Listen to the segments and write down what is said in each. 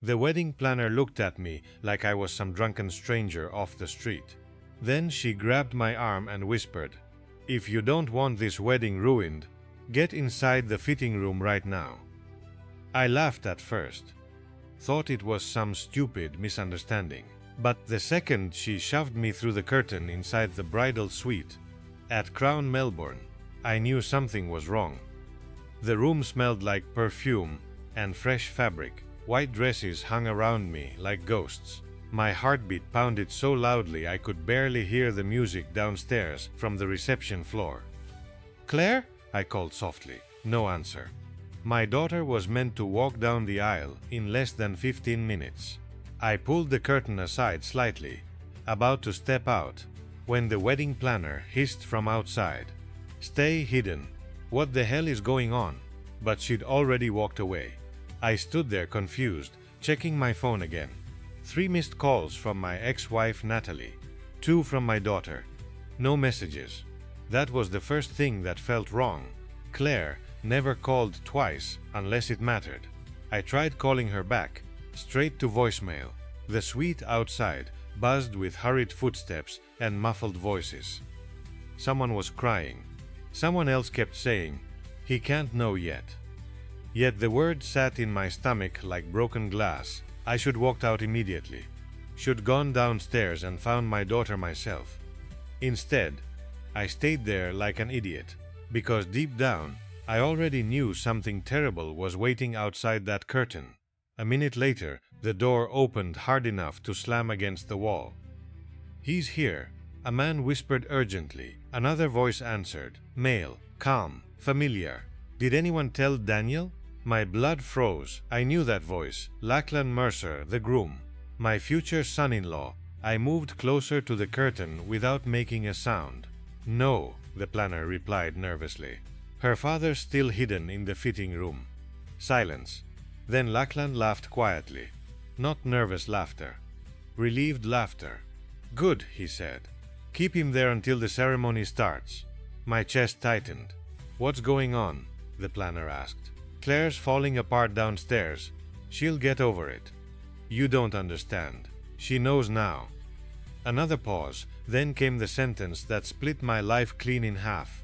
The wedding planner looked at me like I was some drunken stranger off the street. Then she grabbed my arm and whispered, "If you don't want this wedding ruined, get inside the fitting room right now." I laughed at first, thought it was some stupid misunderstanding. But the second she shoved me through the curtain inside the bridal suite at Crown Melbourne, I knew something was wrong. The room smelled like perfume and fresh fabric. White dresses hung around me like ghosts. My heartbeat pounded so loudly I could barely hear the music downstairs from the reception floor. "Claire?" I called softly. No answer. My daughter was meant to walk down the aisle in less than 15 minutes. I pulled the curtain aside slightly, about to step out, when the wedding planner hissed from outside, "Stay hidden. What the hell is going on?" But she'd already walked away. I stood there confused, checking my phone again. 3 missed calls from my ex-wife Natalie, 2 from my daughter. No messages. That was the first thing that felt wrong. Claire never called twice unless it mattered. I tried calling her back, straight to voicemail. The suite outside buzzed with hurried footsteps and muffled voices. Someone was crying. Someone else kept saying, "He can't know yet." Yet the words sat in my stomach like broken glass. I should walked out immediately. Should gone downstairs and found my daughter myself. Instead, I stayed there like an idiot, because deep down, I already knew something terrible was waiting outside that curtain. A minute later, the door opened hard enough to slam against the wall. "He's here," a man whispered urgently. Another voice answered, male, calm, familiar. "Did anyone tell Daniel?" My blood froze. I knew that voice. Lachlan Mercer, the groom. My future son-in-law. I moved closer to the curtain without making a sound. "No," the planner replied nervously. "Her father's still hidden in the fitting room." Silence. Then Lachlan laughed quietly. Not nervous laughter. Relieved laughter. "Good," he said. "Keep him there until the ceremony starts." My chest tightened. "What's going on?" the planner asked. "Claire's falling apart downstairs. She'll get over it." "You don't understand. She knows now." Another pause, then came the sentence that split my life clean in half.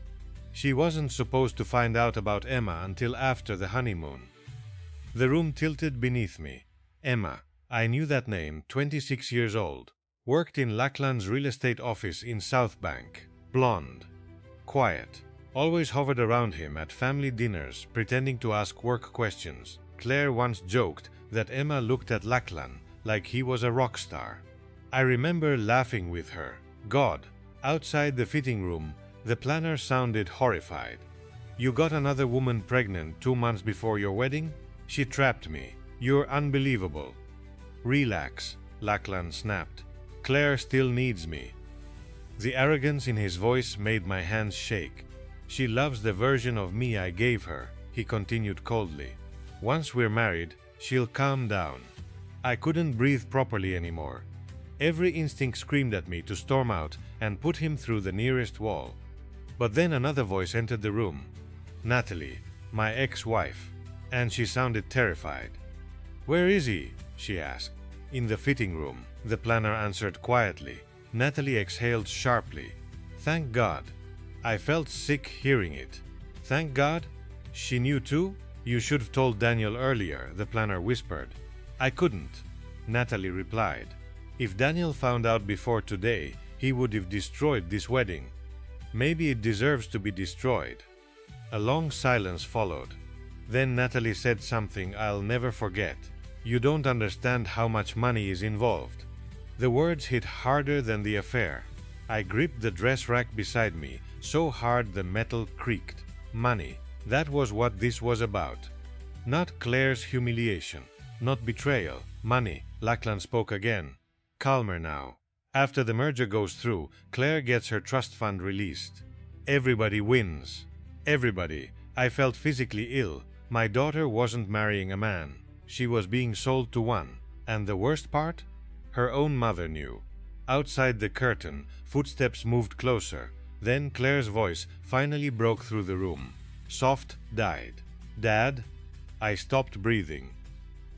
"She wasn't supposed to find out about Emma until after the honeymoon." The room tilted beneath me. Emma. I knew that name, 26 years old. Worked in Lachlan's real estate office in South Bank. Blonde. Quiet. Always hovered around him at family dinners, pretending to ask work questions. Claire once joked that Emma looked at Lachlan like he was a rock star. I remember laughing with her. God. Outside the fitting room, the planner sounded horrified. "You got another woman pregnant 2 months before your wedding? She trapped me. You're unbelievable." "Relax," Lachlan snapped. "Claire still needs me." The arrogance in his voice made my hands shake. "She loves the version of me I gave her," he continued coldly. "Once we're married, she'll calm down." I couldn't breathe properly anymore. Every instinct screamed at me to storm out and put him through the nearest wall. But then another voice entered the room. Natalie, my ex-wife. And she sounded terrified. "Where is he?" she asked. "In the fitting room," the planner answered quietly. Natalie exhaled sharply. "Thank God." I felt sick hearing it. "Thank God? She knew too?" "You should have told Daniel earlier," the planner whispered. "I couldn't," Natalie replied. "If Daniel found out before today, he would have destroyed this wedding. Maybe it deserves to be destroyed." A long silence followed. Then Natalie said something I'll never forget. "You don't understand how much money is involved." The words hit harder than the affair. I gripped the dress rack beside me, so hard the metal creaked. Money. That was what this was about. Not Claire's humiliation. Not betrayal. Money. Lachlan spoke again. "Calmer now. After the merger goes through, Claire gets her trust fund released. Everybody wins. Everybody." I felt physically ill. My daughter wasn't marrying a man. She was being sold to one. And the worst part? Her own mother knew. Outside the curtain, footsteps moved closer. Then Claire's voice finally broke through the room. Soft, died. "Dad?" I stopped breathing.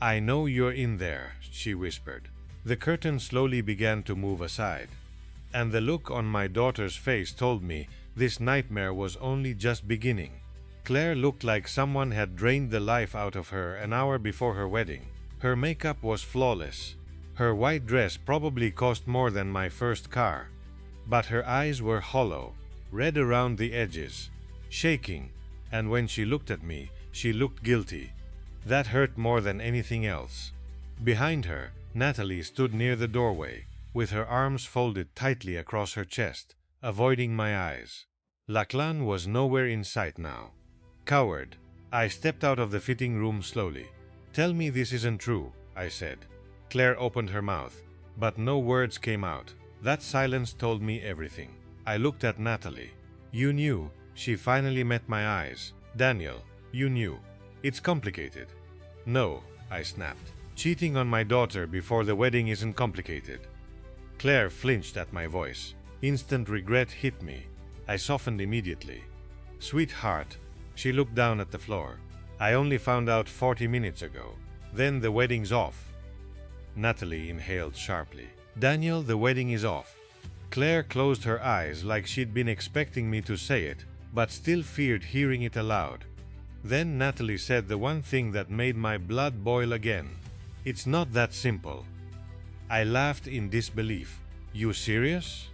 "I know you're in there," she whispered. The curtain slowly began to move aside, and the look on my daughter's face told me this nightmare was only just beginning. Claire looked like someone had drained the life out of her an hour before her wedding. Her makeup was flawless. Her white dress probably cost more than my first car. But her eyes were hollow, red around the edges, shaking, and when she looked at me, she looked guilty. That hurt more than anything else. Behind her, Natalie stood near the doorway, with her arms folded tightly across her chest, avoiding my eyes. Lachlan was nowhere in sight now. Coward. I stepped out of the fitting room slowly. "Tell me this isn't true," I said. Claire opened her mouth, but no words came out. That silence told me everything. I looked at Natalie. "You knew." She finally met my eyes. "Daniel, you knew. It's complicated." "No," I snapped. "Cheating on my daughter before the wedding isn't complicated." Claire flinched at my voice. Instant regret hit me. I softened immediately. "Sweetheart." She looked down at the floor. "I only found out 40 minutes ago. Then the wedding's off." Natalie inhaled sharply. "Daniel, the wedding is off." Claire closed her eyes like she'd been expecting me to say it, but still feared hearing it aloud. Then Natalie said the one thing that made my blood boil again. "It's not that simple." I laughed in disbelief. "You serious?"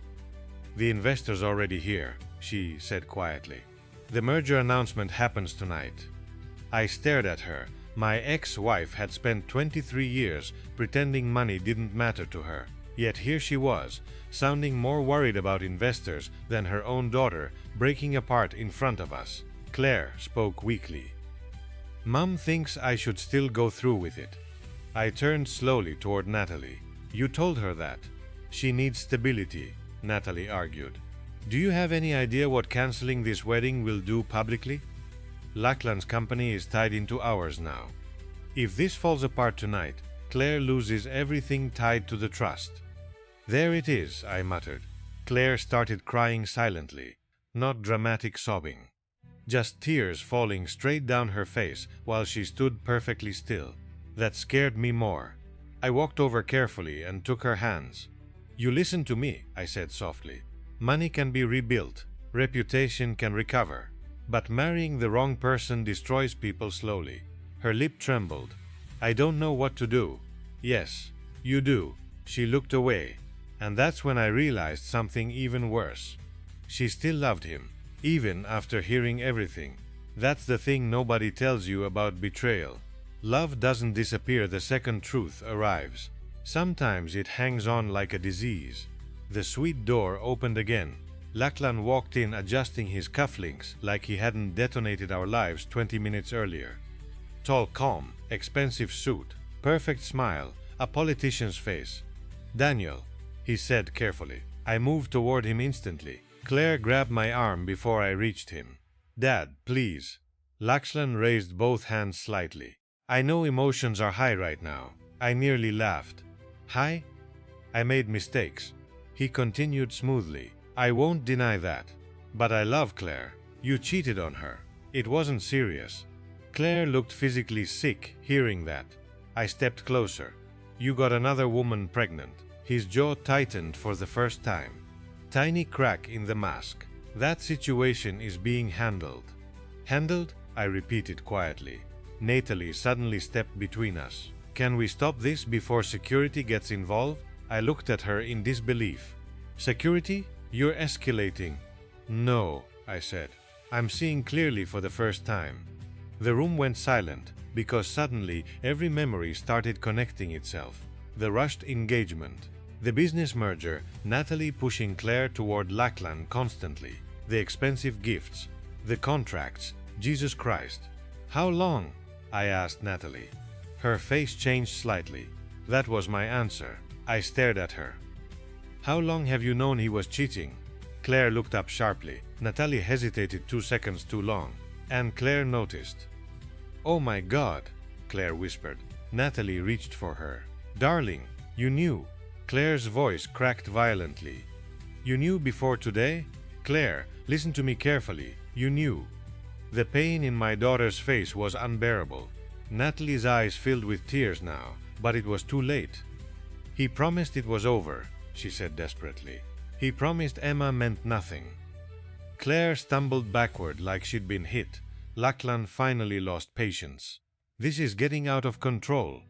"The investor's already here," she said quietly. "The merger announcement happens tonight." I stared at her. My ex-wife had spent 23 years pretending money didn't matter to her. Yet here she was, sounding more worried about investors than her own daughter, breaking apart in front of us. Claire spoke weakly. "Mom thinks I should still go through with it." I turned slowly toward Natalie. "You told her that." "She needs stability," Natalie argued. "Do you have any idea what canceling this wedding will do publicly? Lachlan's company is tied into ours now. If this falls apart tonight, Claire loses everything tied to the trust." "There it is," I muttered. Claire started crying silently, not dramatic sobbing. Just tears falling straight down her face while she stood perfectly still. That scared me more. I walked over carefully and took her hands. "You listen to me," I said softly. "Money can be rebuilt, reputation can recover, but marrying the wrong person destroys people slowly." Her lip trembled. "I don't know what to do." "Yes, you do." She looked away, and that's when I realized something even worse. She still loved him, even after hearing everything. That's the thing nobody tells you about betrayal. Love doesn't disappear the second truth arrives. Sometimes it hangs on like a disease. The suite door opened again. Lachlan walked in, adjusting his cufflinks like he hadn't detonated our lives 20 minutes earlier. Tall, calm, expensive suit, perfect smile, a politician's face. "Daniel," he said carefully. I moved toward him instantly. Claire grabbed my arm before I reached him. "Dad, please." Lachlan raised both hands slightly. "I know emotions are high right now." I nearly laughed. "High? I made mistakes." He continued smoothly. "I won't deny that. But I love Claire. You cheated on her. It wasn't serious." Claire looked physically sick hearing that. I stepped closer. "You got another woman pregnant." His jaw tightened for the first time. Tiny crack in the mask. "That situation is being handled." "Handled?" I repeated quietly. Natalie suddenly stepped between us. "Can we stop this before security gets involved?" I looked at her in disbelief. "Security? You're escalating." "No," I said. "I'm seeing clearly for the first time." The room went silent, because suddenly every memory started connecting itself. The rushed engagement, the business merger, Natalie pushing Claire toward Lachlan constantly, the expensive gifts, the contracts, Jesus Christ. "How long?" I asked Natalie. Her face changed slightly. That was my answer. I stared at her. "How long have you known he was cheating?" Claire looked up sharply. Natalie hesitated 2 seconds too long, and Claire noticed. "Oh my God," Claire whispered. Natalie reached for her. "Darling, you knew." Claire's voice cracked violently. "You knew before today? Claire, listen to me carefully. You knew." The pain in my daughter's face was unbearable. Natalie's eyes filled with tears now, but it was too late. He promised it was over, she said desperately. He promised Emma meant nothing. Claire stumbled backward like she'd been hit. Lachlan finally lost patience. This is getting out of control.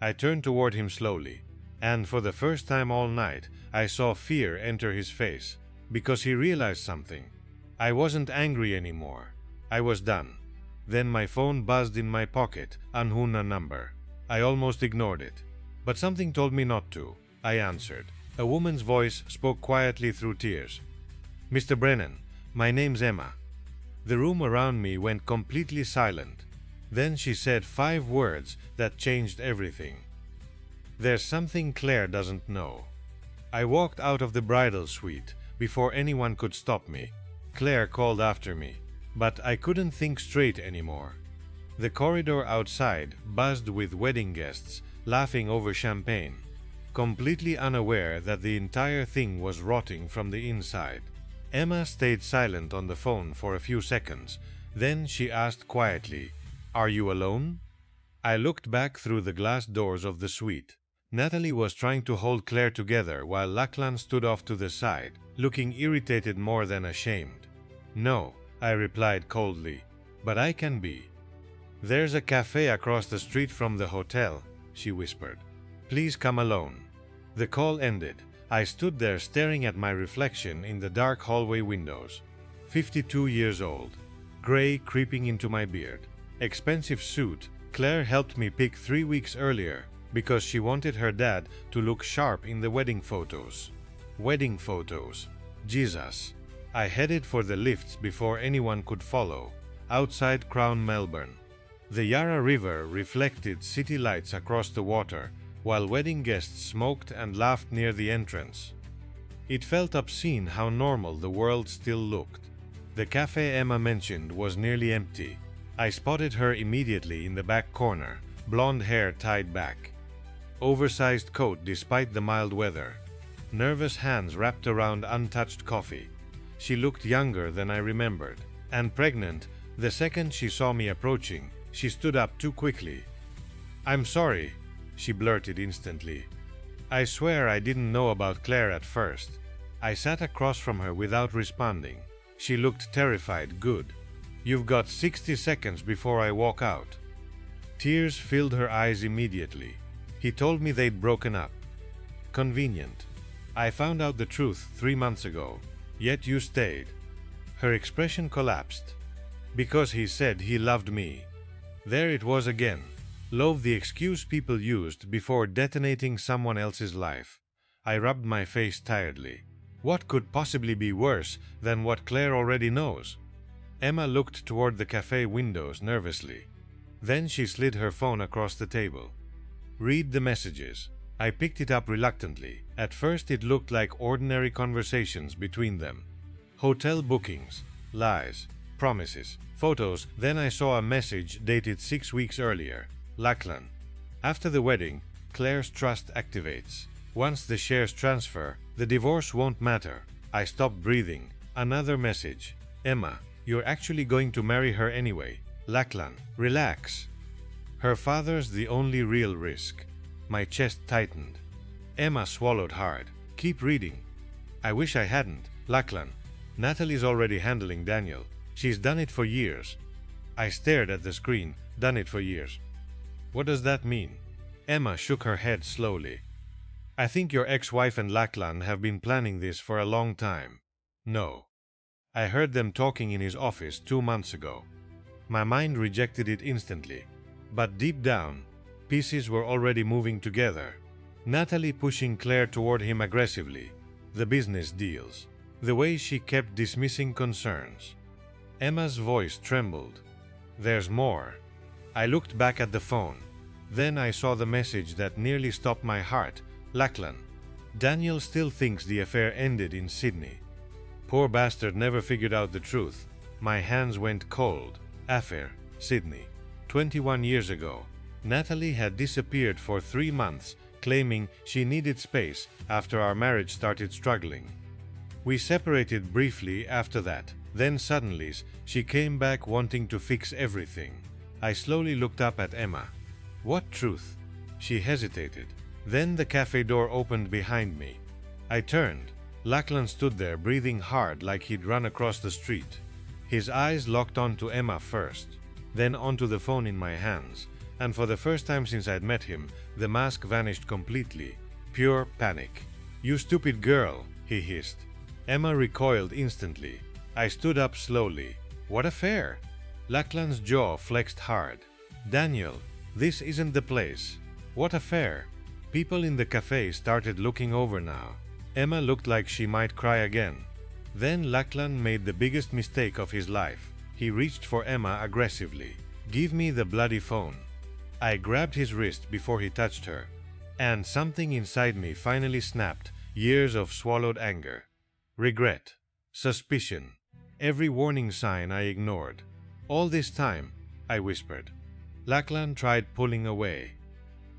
I turned toward him slowly, and for the first time all night, I saw fear enter his face, because he realized something. I wasn't angry anymore. I was done. Then my phone buzzed in my pocket, unknown number. I almost ignored it, but something told me not to. I answered. A woman's voice spoke quietly through tears. "Mr. Brennan, my name's Emma." The room around me went completely silent. Then she said 5 words that changed everything. "There's something Claire doesn't know." I walked out of the bridal suite before anyone could stop me. Claire called after me, but I couldn't think straight anymore. The corridor outside buzzed with wedding guests laughing over champagne, completely unaware that the entire thing was rotting from the inside. Emma stayed silent on the phone for a few seconds. Then she asked quietly, "Are you alone?" I looked back through the glass doors of the suite. Natalie was trying to hold Claire together while Lachlan stood off to the side, looking irritated more than ashamed. "No," I replied coldly, "but I can be." "There's a cafe across the street from the hotel," she whispered. "Please come alone." The call ended. I stood there staring at my reflection in the dark hallway windows. 52 years old, gray creeping into my beard. Expensive suit Claire helped me pick 3 weeks earlier because she wanted her dad to look sharp in the wedding photos. Wedding photos. Jesus. I headed for the lifts before anyone could follow, outside Crown Melbourne. The Yarra River reflected city lights across the water, while wedding guests smoked and laughed near the entrance. It felt obscene how normal the world still looked. The cafe Emma mentioned was nearly empty. I spotted her immediately in the back corner, blonde hair tied back. Oversized coat despite the mild weather. Nervous hands wrapped around untouched coffee. She looked younger than I remembered, and pregnant. The second she saw me approaching, she stood up too quickly. "I'm sorry," she blurted instantly. I swear I didn't know about Claire at first. I sat across from her without responding. She looked terrified. "Good. You've got 60 seconds before I walk out." Tears filled her eyes immediately. "He told me they'd broken up." "Convenient. I found out the truth 3 months ago, yet you stayed." Her expression collapsed. "Because he said he loved me." There it was again. Love, the excuse people used before detonating someone else's life. I rubbed my face tiredly. What could possibly be worse than what Claire already knows? Emma looked toward the cafe windows nervously. Then she slid her phone across the table. "Read the messages." I picked it up reluctantly. At first it looked like ordinary conversations between them. Hotel bookings, lies, promises, photos. Then I saw a message dated 6 weeks earlier. Lachlan. "After the wedding, Claire's trust activates. Once the shares transfer, the divorce won't matter." I stopped breathing. Another message. "Emma, you're actually going to marry her anyway. Lachlan, relax. Her father's the only real risk." My chest tightened. Emma swallowed hard. "Keep reading." "I wish I hadn't. Lachlan, Natalie's already handling Daniel. She's done it for years." I stared at the screen. "Done it for years. What does that mean?" Emma shook her head slowly. "I think your ex-wife and Lachlan have been planning this for a long time." "No. I heard them talking in his office 2 months ago." My mind rejected it instantly. But deep down, pieces were already moving together. Natalie pushing Claire toward him aggressively. The business deals. The way she kept dismissing concerns. Emma's voice trembled. "There's more." I looked back at the phone. Then I saw the message that nearly stopped my heart. Lachlan. "Daniel still thinks the affair ended in Sydney. Poor bastard never figured out the truth." My hands went cold. Affair, Sydney. 21 years ago. Natalie had disappeared for 3 months, claiming she needed space after our marriage started struggling. We separated briefly after that. Then suddenly, she came back wanting to fix everything. I slowly looked up at Emma. What truth? She hesitated. Then the cafe door opened behind me. I turned. Lachlan stood there, breathing hard like he'd run across the street. His eyes locked onto Emma first, then onto the phone in my hands, and for the first time since I'd met him, the mask vanished completely. Pure panic. You stupid girl, he hissed. Emma recoiled instantly. I stood up slowly. What affair? Lachlan's jaw flexed hard. Daniel, this isn't the place. What affair? People in the cafe started looking over now. Emma looked like she might cry again. Then Lachlan made the biggest mistake of his life. He reached for Emma aggressively. Give me the bloody phone. I grabbed his wrist before he touched her. And something inside me finally snapped. Years of swallowed anger. Regret. Suspicion. Every warning sign I ignored. All this time, I whispered. Lachlan tried pulling away.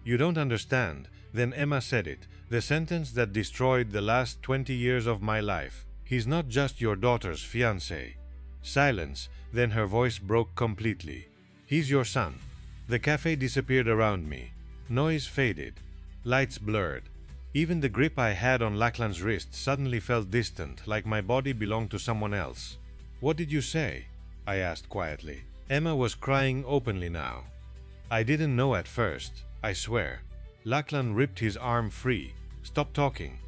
You don't understand. Then Emma said it, the sentence that destroyed the last 20 years of my life. He's not just your daughter's fiancé. Silence, then her voice broke completely. He's your son. The cafe disappeared around me. Noise faded. Lights blurred. Even the grip I had on Lachlan's wrist suddenly felt distant, like my body belonged to someone else. What did you say? I asked quietly. Emma was crying openly now. I didn't know at first, I swear. Lachlan ripped his arm free. Stop talking.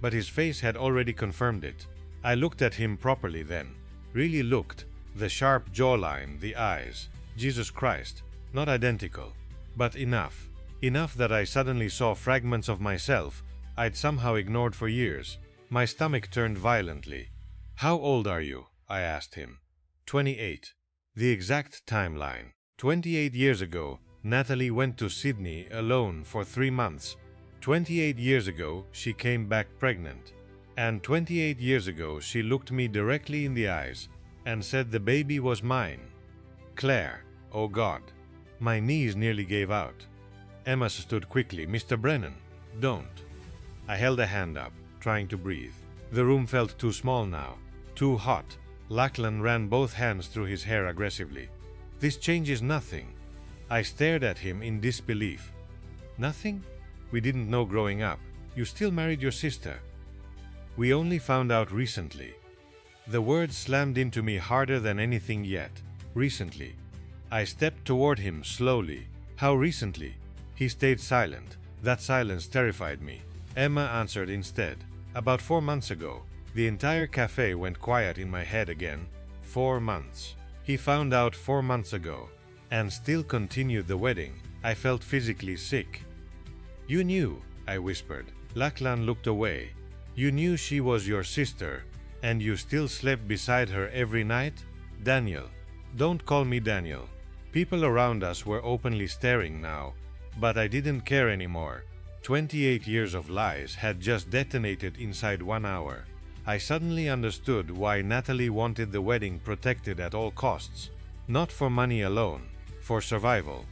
But his face had already confirmed it. I looked at him properly then. Really looked. The sharp jawline, the eyes. Jesus Christ. Not identical. But enough. Enough that I suddenly saw fragments of myself I'd somehow ignored for years. My stomach turned violently. How old are you? I asked him. 28. The exact timeline. 28 years ago, Natalie went to Sydney alone for 3 months. 28 years ago, she came back pregnant. And 28 years ago, she looked me directly in the eyes and said the baby was mine. Claire, oh God. My knees nearly gave out. Emma stood quickly. Mr. Brennan, don't. I held a hand up, trying to breathe. The room felt too small now, too hot. Lachlan ran both hands through his hair aggressively. This changes nothing. I stared at him in disbelief. Nothing? We didn't know growing up. You still married your sister. We only found out recently. The words slammed into me harder than anything yet. Recently. I stepped toward him slowly. How recently? He stayed silent. That silence terrified me. Emma answered instead. About 4 months ago. The entire cafe went quiet in my head again. 4 months. He found out 4 months ago. And still continued the wedding. I felt physically sick. You knew, I whispered. Lachlan looked away. You knew she was your sister, and you still slept beside her every night? Daniel. Don't call me Daniel. People around us were openly staring now, but I didn't care anymore. 28 years of lies had just detonated inside 1 hour. I suddenly understood why Natalie wanted the wedding protected at all costs. Not for money alone, for survival.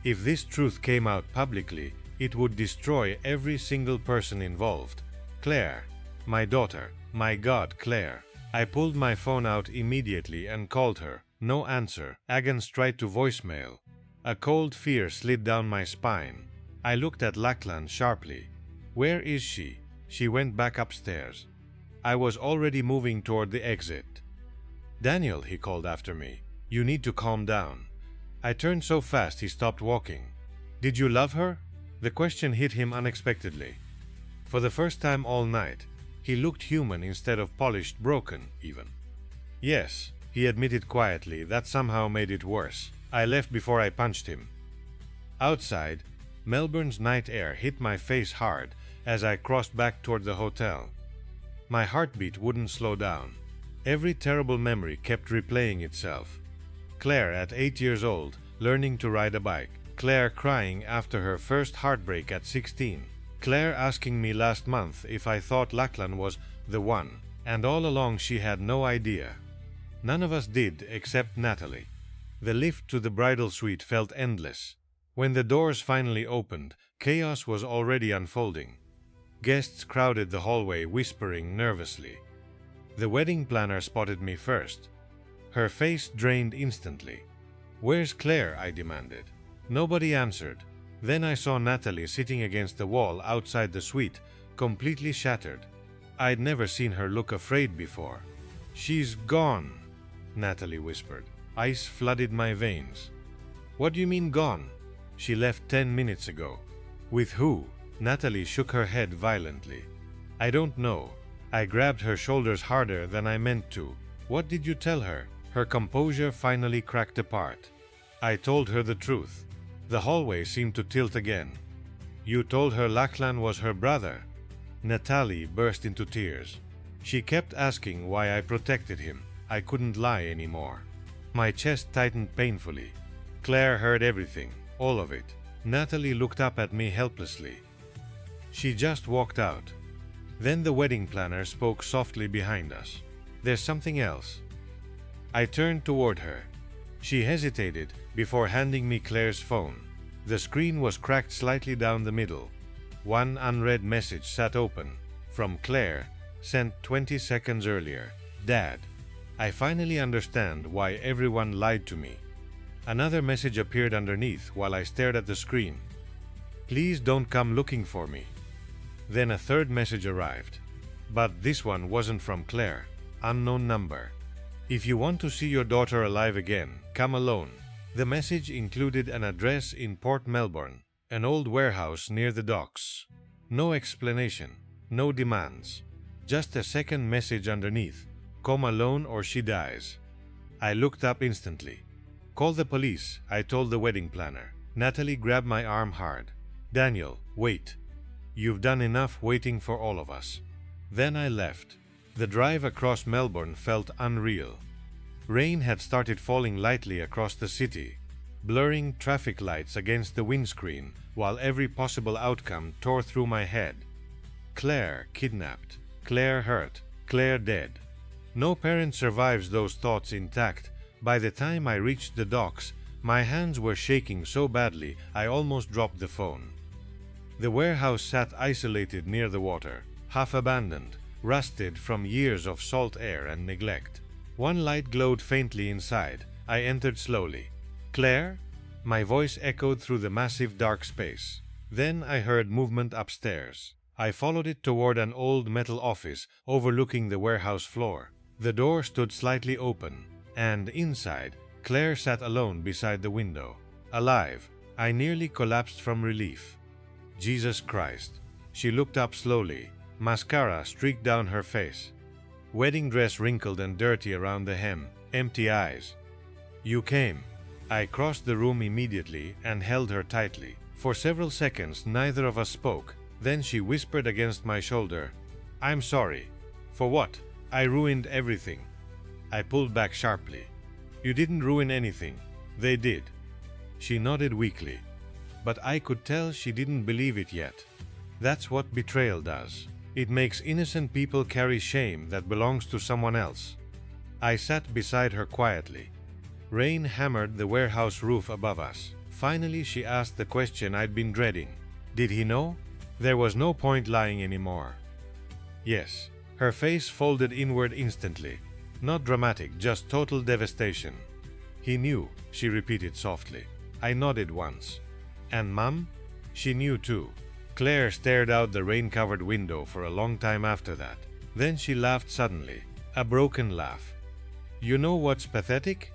If this truth came out publicly, it would destroy every single person involved. Claire, my daughter, my God, Claire. I pulled my phone out immediately and called her. No answer. Again straight to voicemail. A cold fear slid down my spine. I looked at Lachlan sharply. Where is she? She went back upstairs. I was already moving toward the exit. Daniel, he called after me. You need to calm down. I turned so fast he stopped walking. Did you love her? The question hit him unexpectedly. For the first time all night, he looked human instead of polished, broken, even. Yes, he admitted quietly. That somehow made it worse. I left before I punched him. Outside, Melbourne's night air hit my face hard as I crossed back toward the hotel. My heartbeat wouldn't slow down. Every terrible memory kept replaying itself. Claire at 8 years old, learning to ride a bike. Claire crying after her first heartbreak at 16. Claire asking me last month if I thought Lachlan was the one, and all along she had no idea. None of us did except Natalie. The lift to the bridal suite felt endless. When the doors finally opened, chaos was already unfolding. Guests crowded the hallway, whispering nervously. The wedding planner spotted me first. Her face drained instantly. "Where's Claire?" I demanded. Nobody answered. Then I saw Natalie sitting against the wall outside the suite, completely shattered. I'd never seen her look afraid before. "She's gone," Natalie whispered. Ice flooded my veins. "What do you mean gone?" "She left 10 minutes ago." "With who?" Natalie shook her head violently. "I don't know." I grabbed her shoulders harder than I meant to. "What did you tell her?" Her composure finally cracked apart. I told her the truth. The hallway seemed to tilt again. "You told her Lachlan was her brother?" Natalie burst into tears. She kept asking why I protected him. I couldn't lie anymore. My chest tightened painfully. Claire heard everything, all of it. Natalie looked up at me helplessly. She just walked out. Then the wedding planner spoke softly behind us. "There's something else." I turned toward her. She hesitated before handing me Claire's phone. The screen was cracked slightly down the middle. One unread message sat open, from Claire, sent 20 seconds earlier. "Dad, I finally understand why everyone lied to me." Another message appeared underneath while I stared at the screen. "Please don't come looking for me." Then a third message arrived. But this one wasn't from Claire. Unknown number. "If you want to see your daughter alive again, come alone." The message included an address in Port Melbourne, an old warehouse near the docks. No explanation, no demands. Just a second message underneath. "Come alone or she dies." I looked up instantly. "Call the police," I told the wedding planner. Natalie grabbed my arm hard. "Daniel, wait. You've done enough waiting for all of us." Then I left. The drive across Melbourne felt unreal. Rain had started falling lightly across the city, blurring traffic lights against the windscreen, while every possible outcome tore through my head. Claire kidnapped, Claire hurt, Claire dead. No parent survives those thoughts intact. By the time I reached the docks, my hands were shaking so badly I almost dropped the phone. The warehouse sat isolated near the water, half abandoned, rusted from years of salt air and neglect. One light glowed faintly inside. I entered slowly. "Claire?" My voice echoed through the massive dark space. Then I heard movement upstairs. I followed it toward an old metal office overlooking the warehouse floor. The door stood slightly open, and inside, Claire sat alone beside the window. Alive. I nearly collapsed from relief. Jesus Christ. She looked up slowly. Mascara streaked down her face. Wedding dress wrinkled and dirty around the hem. Empty eyes. "You came." I crossed the room immediately and held her tightly. For several seconds neither of us spoke. Then she whispered against my shoulder, "I'm sorry." "For what?" "I ruined everything." I pulled back sharply. "You didn't ruin anything. They did." She nodded weakly. But I could tell she didn't believe it yet. That's what betrayal does. It makes innocent people carry shame that belongs to someone else. I sat beside her quietly. Rain hammered the warehouse roof above us. Finally, she asked the question I'd been dreading. Did he know? There was no point lying anymore. Yes. Her face folded inward instantly. Not dramatic, just total devastation. "He knew," she repeated softly. I nodded once. "And Mum?" She knew too. Claire stared out the rain-covered window for a long time after that. Then she laughed suddenly. A broken laugh. "You know what's pathetic?"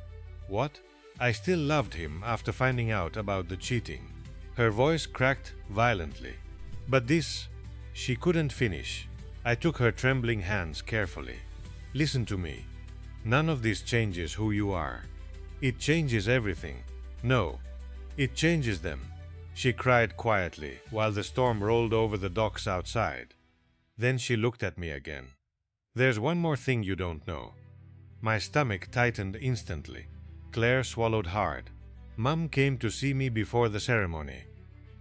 "What?" "I still loved him after finding out about the cheating." Her voice cracked violently. "But this..." She couldn't finish. I took her trembling hands carefully. "Listen to me. None of this changes who you are. It changes everything. No, it changes them." She cried quietly while the storm rolled over the docks outside. Then she looked at me again. "There's one more thing you don't know." My stomach tightened instantly. Claire swallowed hard. "Mum came to see me before the ceremony."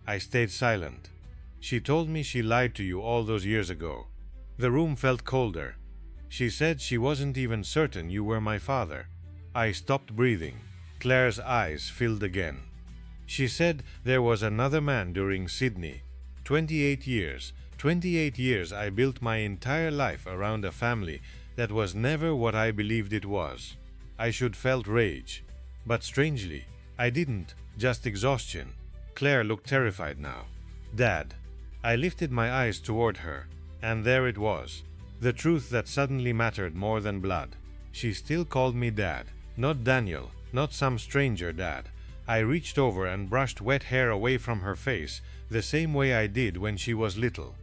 I stayed silent. "She told me she lied to you all those years ago." The room felt colder. "She said she wasn't even certain you were my father." I stopped breathing. Claire's eyes filled again. "She said there was another man during Sydney. 28 years. 28 years I built my entire life around a family that was never what I believed it was." I should felt rage. But strangely, I didn't, just exhaustion. Claire looked terrified now. Dad. I lifted my eyes toward her, and there it was. The truth that suddenly mattered more than blood. She still called me Dad. Not Daniel, not some stranger dad. I reached over and brushed wet hair away from her face, the same way I did when she was little.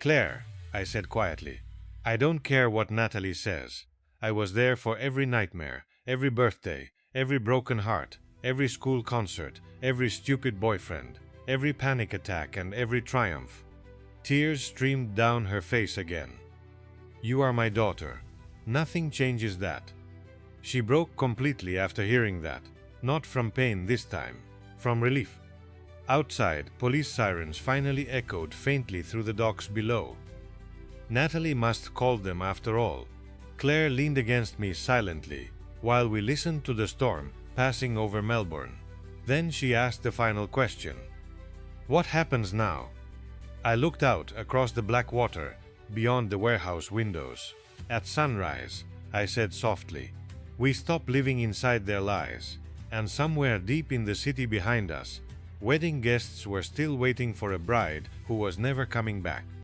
Claire, I said quietly, I don't care what Natalie says. I was there for every nightmare, every birthday, every broken heart, every school concert, every stupid boyfriend, every panic attack, and every triumph. Tears streamed down her face again. You are my daughter. Nothing changes that. She broke completely after hearing that. Not from pain this time, from relief. Outside, police sirens finally echoed faintly through the docks below. Natalie must call them after all. Claire leaned against me silently, while we listened to the storm passing over Melbourne. Then she asked the final question. What happens now? I looked out across the black water, beyond the warehouse windows. At sunrise, I said softly, we stop living inside their lies. And somewhere deep in the city behind us, wedding guests were still waiting for a bride who was never coming back.